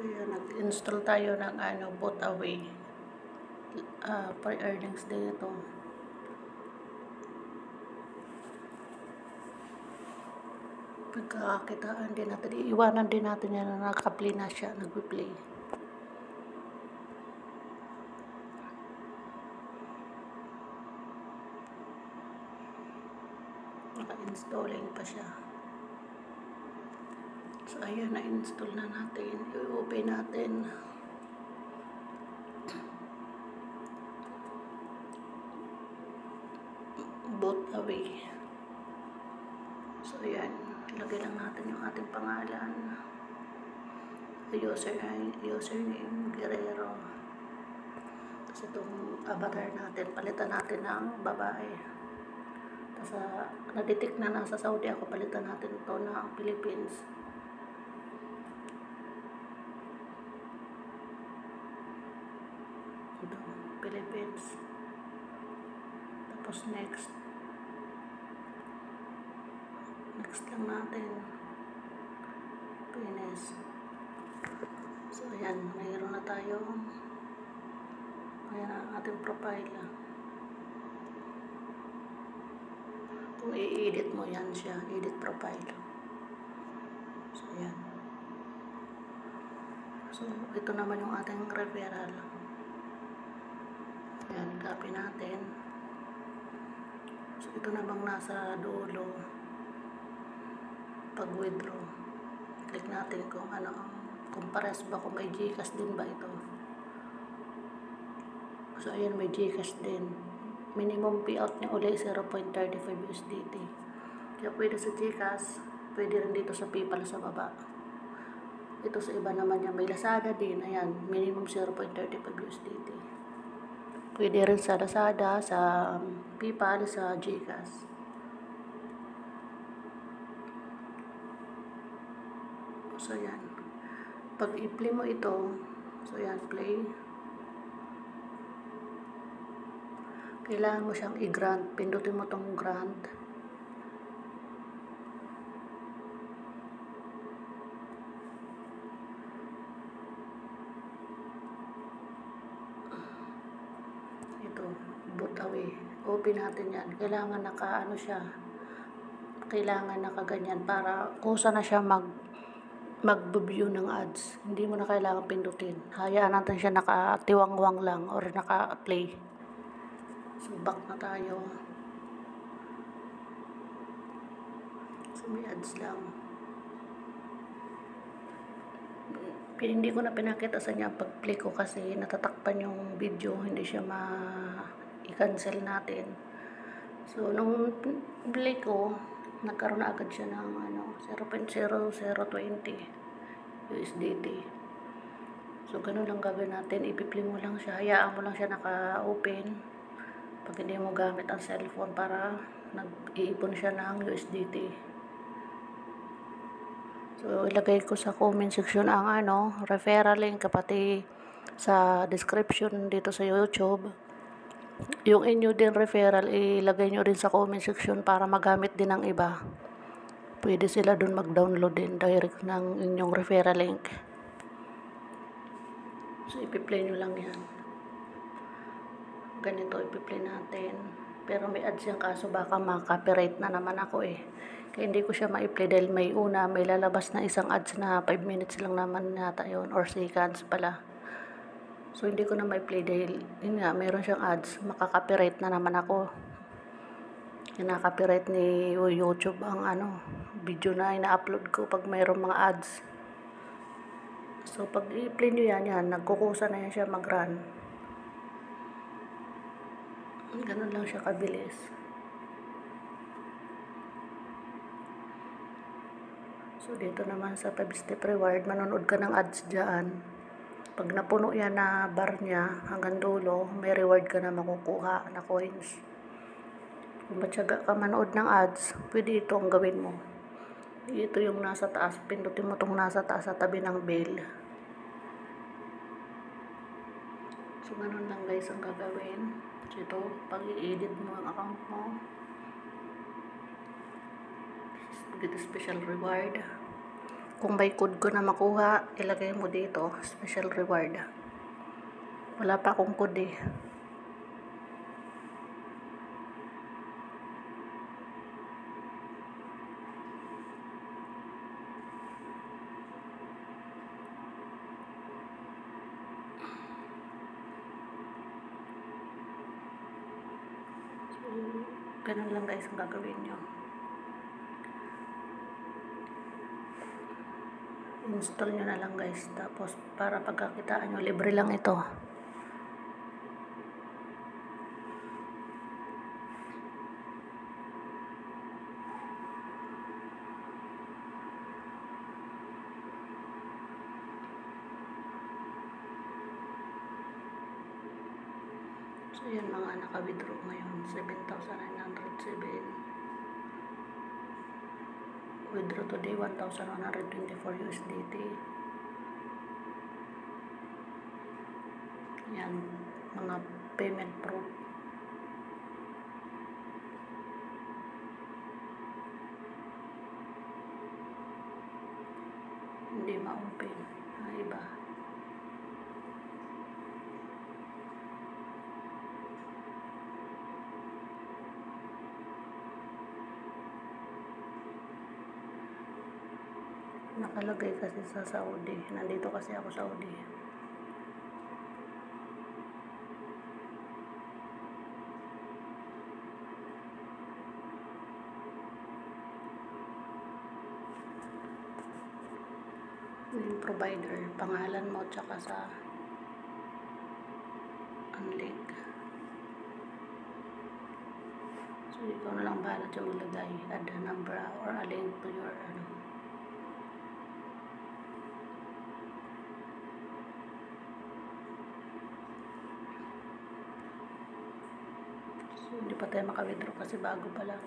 So yun, nag-install tayo ng boot away for earnings din ito. Pagkakakitaan din natin, iiwanan din natin yan na naka-play na siya, nag-play. Naka-installing pa siya. So ayan, na-install na natin. I-open natin. Boot away. So ayan, ilagay lang natin yung ating pangalan. Username Guerrero. Tapos itong avatar natin, palitan natin ng babae. Tapos na-detect na nasa Saudi ako, palitan natin ito ng Philippines. Ito, Philippines. Tapos next lang natin, finish. So ayan, mayroon na tayo. Ayan ang ating profile. Kung i-edit mo yan siya, edit profile. So ayan. So ito naman yung ating referral. Ayan, copy natin. So ito namang nasa dulo. Pag withdraw, click natin kung kung pares ba, kung may GCash din ba ito. So ayan, may GCash din. Minimum payout niya uli 0.35 USDT. Kaya pwede sa GCash, pwede rin dito sa PayPal sa baba. Ito sa iba naman niya, may Lazada din. Ayan, minimum 0.35 USDT. Pwede rin sa Lazada, sa PayPal, sa GCash. So yan, pag i-play mo ito, so yan, play. Kailangan mo siyang i-grant, pindutin mo tong grant. Ito, boot away. Open natin yan. Kailangan naka siya. Kailangan nakaganyan para kusa na siya mag-view ng ads. Hindi mo na kailangan pindutin. Hayaan natin siya nakatiwangwang lang or naka-play. So back na tayo. So may ads lang. Hindi ko na pinakita sa niya pag-play ko kasi natatakpan yung video. Hindi siya i-cancel natin. So nung play ko, nagkaroon na agad siya ng 0.0020 USDT. So ganun lang gagawin natin, ipi-play mo lang siya, hayaan mo lang siya naka-open pag hindi mo gamit ang cellphone para nag-iipon siya ng USDT. So ilagay ko sa comment section ang referral link, pati sa description dito sa YouTube. Yung inyo din referral, ilagay nyo rin sa comment section para magamit din ng iba. Pwede sila dun mag-download din direct ng inyong referral link. So ipi-play nyo lang yan. Ganito ipi-play natin. Pero may ads yan, kaso baka ma-copyright na naman ako Kaya hindi ko siya ma-play dahil may lalabas na isang ads na 5 minutes lang naman nata yun, or seconds pala. So hindi ko na ma-play dahil yun nga, mayroon siyang ads, makaka-copyright na naman ako. Kinaka-copyright ni YouTube ang video na ina-upload ko pag mayroong mga ads. So pag i-play nyo yan, nagkukusa na yan siya mag-run. Ganun lang siya kabilis. So dito naman sa 5-step reward, manonood ka ng ads dyan. Pag napuno yan na bar niya hanggang dulo, may reward ka na makukuha na coins. Kung matyaga ka manood ng ads, pwede ito ang gawin mo. Ito yung nasa taas, pindutin mo itong nasa taas sa tabi ng bell. So ganun lang guys ang gagawin. So ito, pag i-edit mo ang account mo, get special reward. Kung may code ko na makuha, ilagay mo dito, special reward. Wala pa akong code eh. Ganun lang guys ang gagawin nyo. Install nyo na lang guys. Tapos para pagkakitaan nyo, libre lang ito. So yun mga naka-withdraw ngayon, 7,907. Withdraw today, 1,124 USDT. Yan, mga payment proof. Hindi ma-open. Iba. Nakalagay kasi sa Saudi. Nandito kasi ako sa Saudi. Yung provider, pangalan mo tsaka sa unlink. So ikaw na lang bahala dyan maglagay. Add a number or a link to your So, hindi pa tayo maka-withdraw kasi bago pa lang.